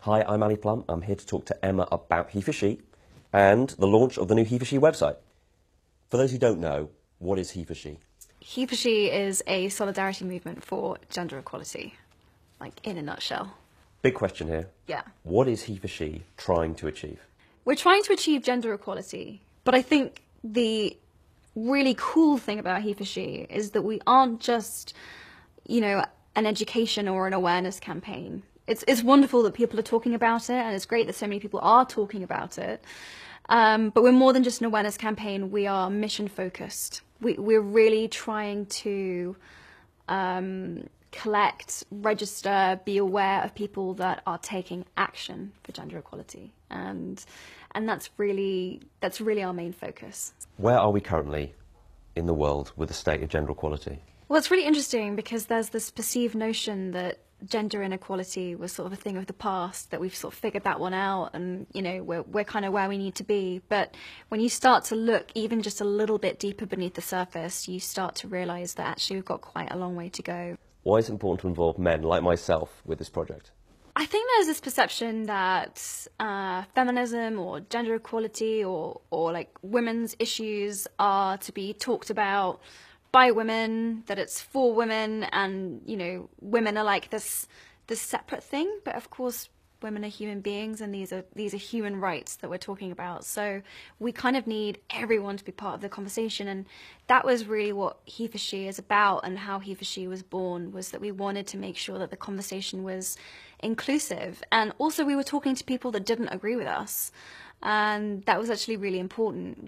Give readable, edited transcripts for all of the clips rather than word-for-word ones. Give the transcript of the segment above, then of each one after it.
Hi, I'm Ali Plum. I'm here to talk to Emma about He for She and the launch of the new He for She website. For those who don't know, what is He for She? He for She is a solidarity movement for gender equality, like in a nutshell. Big question here. Yeah. What is He for She trying to achieve? We're trying to achieve gender equality, but I think the really cool thing about He for She is that we aren't just, an education or an awareness campaign. It's wonderful that people are talking about it, and it's great that so many people are talking about it. But we're more than just an awareness campaign. We are mission focused. We're really trying to collect, register, be aware of people that are taking action for gender equality, and that's really our main focus. Where are we currently in the world with the state of gender equality? Well, it's really interesting because there's this perceived notion that gender inequality was sort of a thing of the past, that we've sort of figured that one out, and we're kind of where we need to be. But when you start to look even just a little bit deeper beneath the surface, you start to realize that actually we've got quite a long way to go. Why is it important to involve men like myself with this project? I think there's this perception that feminism or gender equality or like women's issues are to be talked about by women, that it's for women, and women are like this separate thing. But of course women are human beings, and these are human rights that we're talking about. So we kind of need everyone to be part of the conversation, and that was really what He for She is about, and how He for She was born, was that we wanted to make sure that the conversation was inclusive, and also we were talking to people that didn't agree with us, and that was actually really important.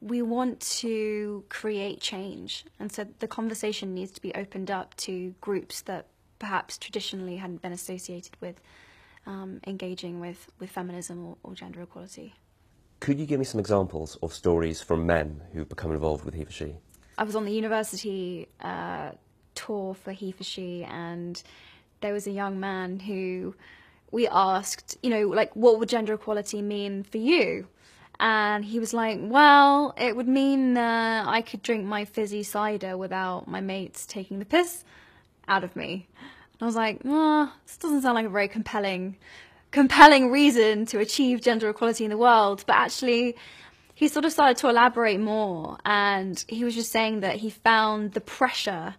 We want to create change, and so the conversation needs to be opened up to groups that perhaps traditionally hadn't been associated with engaging with feminism or gender equality. Could you give me some examples of stories from men who've become involved with He for She? I was on the university tour for He for She, and there was a young man who we asked, what would gender equality mean for you? And he was like, well, it would mean that I could drink my fizzy cider without my mates taking the piss out of me. And I was like, this doesn't sound like a very compelling reason to achieve gender equality in the world. But actually, he sort of started to elaborate more, and he was just saying that he found the pressure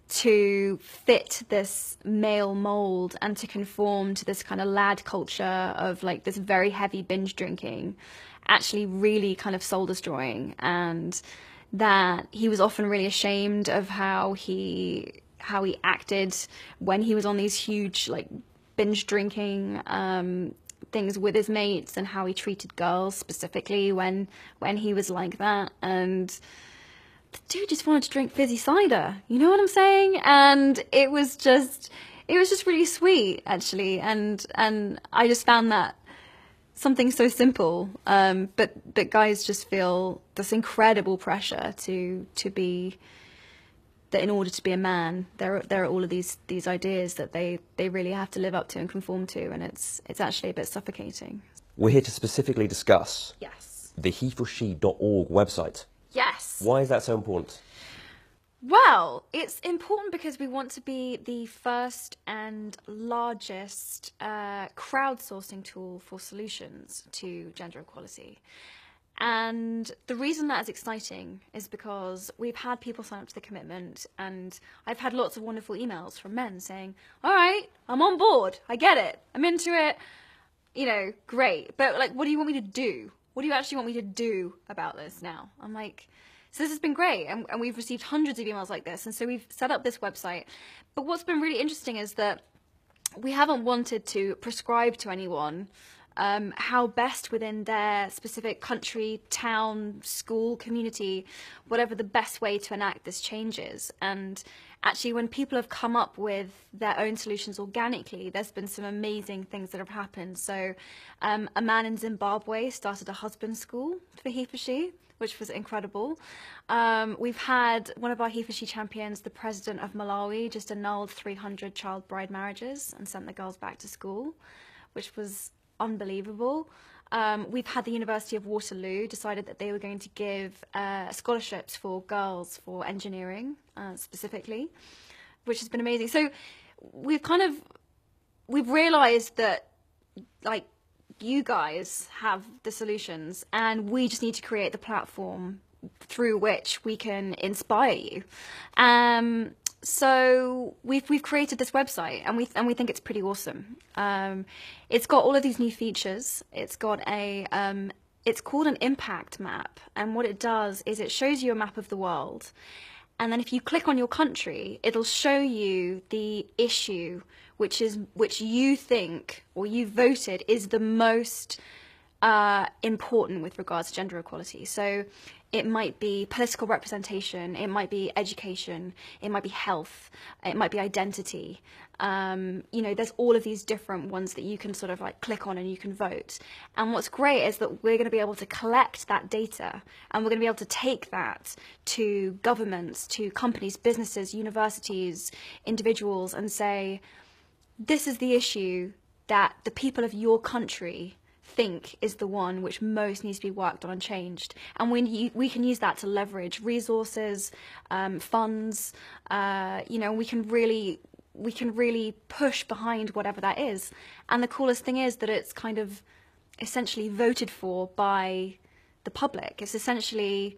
to fit this male mold and to conform to this kind of lad culture of like this very heavy binge drinking actually really kind of soul destroying, and that he was often really ashamed of how he acted when he was on these huge like binge drinking things with his mates, and how he treated girls specifically when he was like that. And the dude just wanted to drink fizzy cider, you know what I'm saying? And it was just really sweet, actually, and I just found that something so simple, but guys just feel this incredible pressure to be, that in order to be a man, there are all of these ideas that they really have to live up to and conform to, and it's actually a bit suffocating. We're here to specifically discuss the heforshe.org website. Yes. Why is that so important? Well, it's important because we want to be the first and largest crowdsourcing tool for solutions to gender equality. And the reason that is exciting is because we've had people sign up to the commitment, and I've had lots of wonderful emails from men saying, all right, I'm on board, I get it, I'm into it, great, but like, what do you want me to do? What do you actually want me to do about this now? I'm like, so this has been great, and we've received hundreds of emails like this, and so we've set up this website. But what's been really interesting is that we haven't wanted to prescribe to anyone how best within their specific country, town, school, community, whatever the best way to enact this change is. And actually, when people have come up with their own solutions organically, there's been some amazing things that have happened. So a man in Zimbabwe started a husband school for He for She, which was incredible. We've had one of our He for She champions, the president of Malawi, just annulled 300 child bride marriages and sent the girls back to school, which was unbelievable. We've had the University of Waterloo decided that they were going to give scholarships for girls for engineering specifically, which has been amazing. So we've kind of we've realized that, like, you guys have the solutions, and we just need to create the platform through which we can inspire you. So we've created this website, and we think it's pretty awesome. It's got all of these new features. It's got it's called an impact map, and what it does is it shows you a map of the world, and then if you click on your country, it'll show you the issue which you think, or you voted, is the most important with regards to gender equality. So it might be political representation, it might be education, it might be health, it might be identity. You know, there's all of these different ones that you can sort of like click on and you can vote. And what's great is that we're going to be able to collect that data, and we're going to be able to take that to governments, to companies, businesses, universities, individuals, and say, this is the issue that the people of your country think is the one which most needs to be worked on and changed. And we can use that to leverage resources, funds, you know, we can really push behind whatever that is. And the coolest thing is that it's kind of essentially voted for by the public. It's essentially,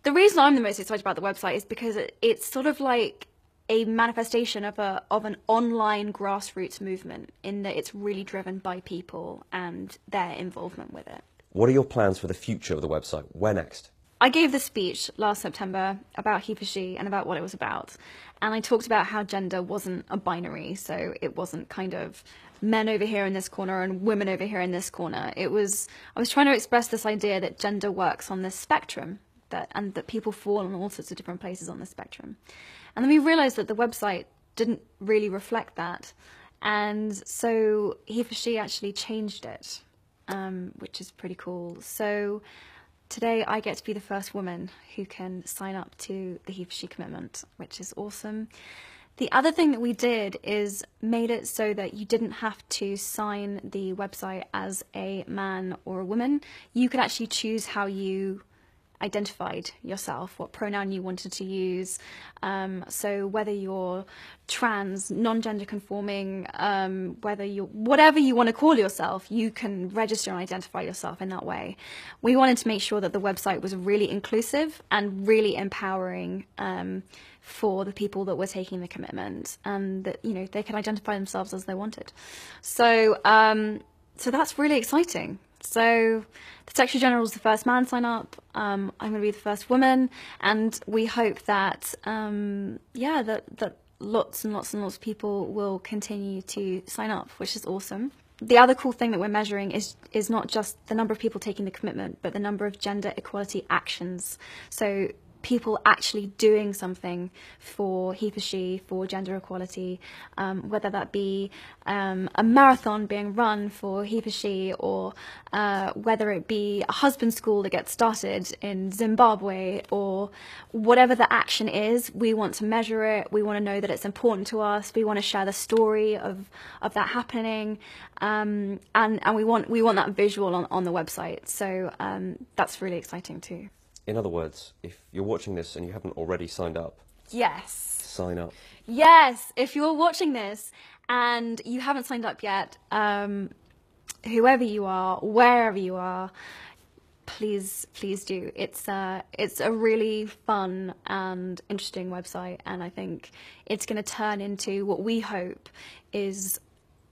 the reason I'm the most excited about the website is because it's sort of like a manifestation of an online grassroots movement, in that it's really driven by people and their involvement with it. What are your plans for the future of the website? Where next? I gave this speech last September about he for she and about what it was about. And I talked about how gender wasn't a binary, so it wasn't kind of men over here in this corner and women over here in this corner. I was trying to express this idea that gender works on this spectrum, and that people fall in all sorts of different places on the spectrum. And then we realized that the website didn't really reflect that. And so he for she actually changed it, which is pretty cool. So today I get to be the first woman who can sign up to the he for she commitment, which is awesome. The other thing that we did is made it so that you didn't have to sign the website as a man or a woman. You could actually choose how you identified yourself, what pronoun you wanted to use. So whether you're trans, non-gender conforming, whether you're whatever you want to call yourself, you can register and identify yourself in that way. We wanted to make sure that the website was really inclusive and really empowering for the people that were taking the commitment, and that, you know, they could identify themselves as they wanted. So so that's really exciting. So the Secretary General is the first man sign up. I'm going to be the first woman, and we hope that that lots and lots and lots of people will continue to sign up, which is awesome. The other cool thing that we're measuring is not just the number of people taking the commitment, but the number of gender equality actions. So people actually doing something for he for she, for gender equality, whether that be a marathon being run for he for she, or whether it be a husband school that gets started in Zimbabwe, or whatever the action is. We want to measure it. We want to know that it's important to us. We want to share the story of that happening, and we want that visual on the website. So that's really exciting too. In other words, if you're watching this and you haven't already signed up, yes, sign up. Yes, if you're watching this and you haven't signed up yet, whoever you are, wherever you are, please do. It's a really fun and interesting website, and I think it's going to turn into what we hope is,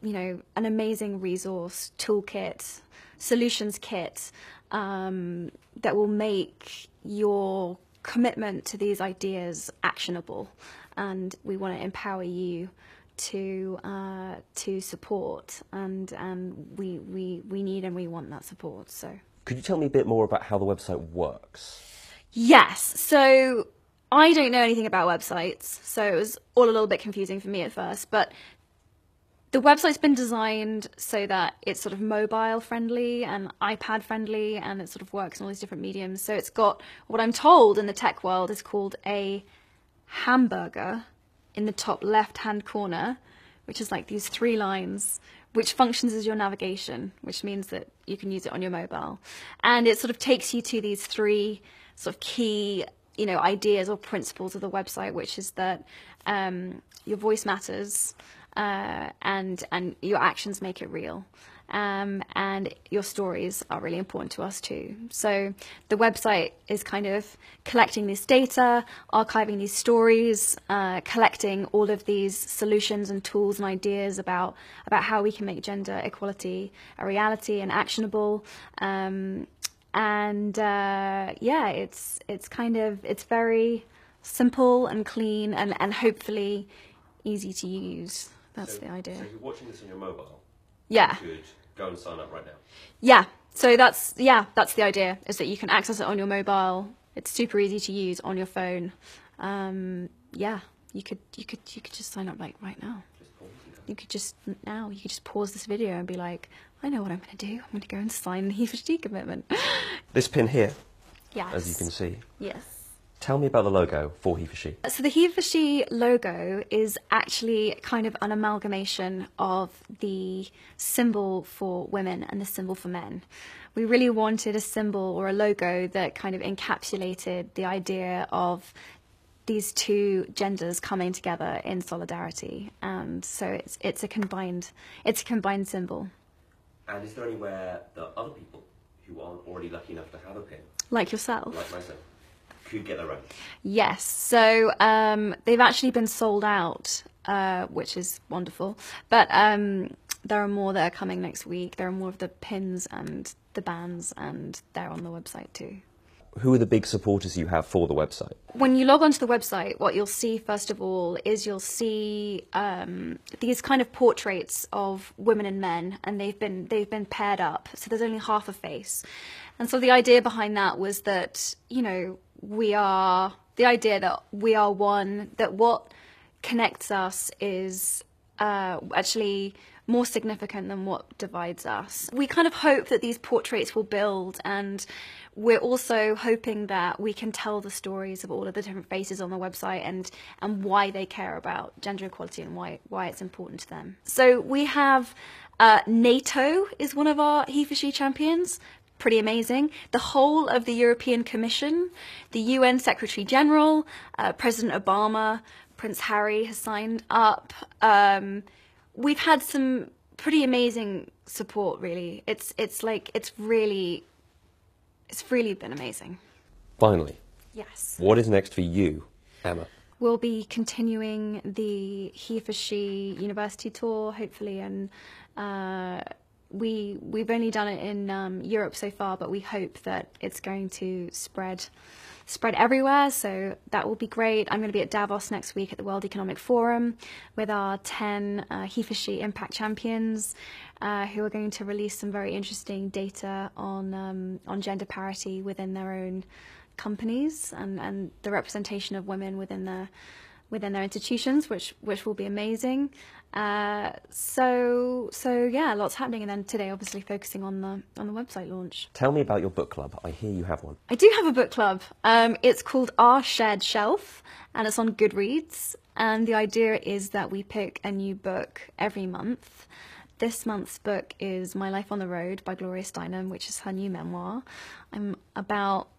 you know, an amazing resource, toolkit, solutions kit, that will make your commitment to these ideas actionable. And we want to empower you to support, and we need and we want that support. So could you tell me a bit more about how the website works? Yes, so I don't know anything about websites, so it was all a little bit confusing for me at first, but the website's been designed so that it's sort of mobile friendly and iPad friendly, and it sort of works in all these different mediums. So it's got what I'm told in the tech world is called a hamburger in the top left-hand corner, which is like these 3 lines, which functions as your navigation, which means that you can use it on your mobile. And it sort of takes you to these 3 sort of key, you know, ideas or principles of the website, which is that your voice matters, and your actions make it real. And your stories are really important to us too. So the website is kind of collecting this data, archiving these stories, collecting all of these solutions and tools and ideas about how we can make gender equality a reality and actionable. Yeah, it's very simple and clean and hopefully easy to use. That's the idea. So if you're watching this on your mobile, yeah, you could go and sign up right now. Yeah, so that's the idea, is that you can access it on your mobile. It's super easy to use on your phone. Yeah, you could just sign up like right now. You could just pause this video and be like, I know what I'm going to do. I'm going to go and sign the HeForShe commitment. This pin here, Yes. as you can see. Yes. Tell me about the logo for HeForShe. So the HeForShe logo is actually kind of an amalgamation of the symbol for women and the symbol for men. We really wanted a symbol or a logo that kind of encapsulated the idea of these two genders coming together in solidarity, and so it's a combined symbol. And is there anywhere that other people who aren't already lucky enough to have a pin, Like yourself. like myself, could get their own? Yes, so they've actually been sold out, which is wonderful. But there are more that are coming next week. There are more of the pins and the bands, and they're on the website too. Who are the big supporters you have for the website? When you log onto the website, what you'll see first of all is you'll see these kind of portraits of women and men, and they've been paired up, so there's only half a face. And so the idea behind that was that, you know, we are one, that what connects us is actually more significant than what divides us. We kind of hope that these portraits will build, and we're also hoping that we can tell the stories of all of the different faces on the website and why they care about gender equality and why it's important to them. So we have NATO is one of our HeForShe champions. Pretty amazing. The whole of the European Commission, the UN Secretary General, President Obama, Prince Harry has signed up. We've had some pretty amazing support, really. It's really been amazing. Finally, Yes. what is next for you, Emma? We'll be continuing the HeForShe University tour, hopefully, and we've only done it in Europe so far, but we hope that it's going to spread everywhere, so that will be great. I'm going to be at Davos next week at the World Economic Forum with our 10 HeForShe Impact Champions, who are going to release some very interesting data on gender parity within their own companies and the representation of women within their institutions, which will be amazing. So yeah, lots happening, and then today obviously focusing on the website launch. Tell me about your book club. I hear you have one. I do have a book club. It's called Our Shared Shelf, and it's on Goodreads. And the idea is that we pick a new book every month. This month's book is My Life on the Road by Gloria Steinem, which is her new memoir. I'm about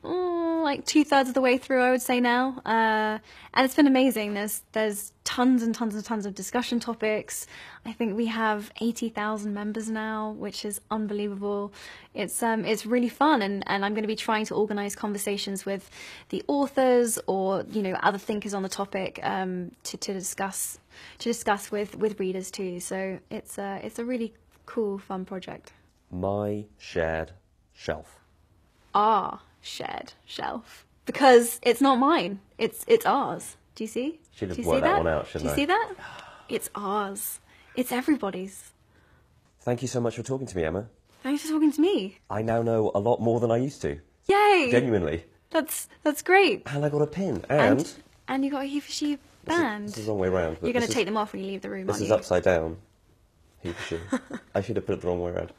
like 2/3 of the way through, I would say now, and it's been amazing. There's tons and tons and tons of discussion topics. I think we have 80,000 members now, which is unbelievable. It's really fun, and I'm going to be trying to organise conversations with the authors or, you know, other thinkers on the topic to discuss with readers too. So it's a really cool, fun project. My Shared Shelf. Our shared shelf, because it's not mine, it's ours. Do you see? Should have Do you worked see that one out, shouldn't Do I? you see that? It's ours. It's everybody's. Thank you so much for talking to me, Emma. Thanks for talking to me. I now know a lot more than I used to. Yay! Genuinely. That's great. And I got a pin. And you got a HeForShe band. This is the wrong way round. You're going to take them off when you leave the room, This aren't is you? upside down. HeForShe. I should have put it the wrong way around.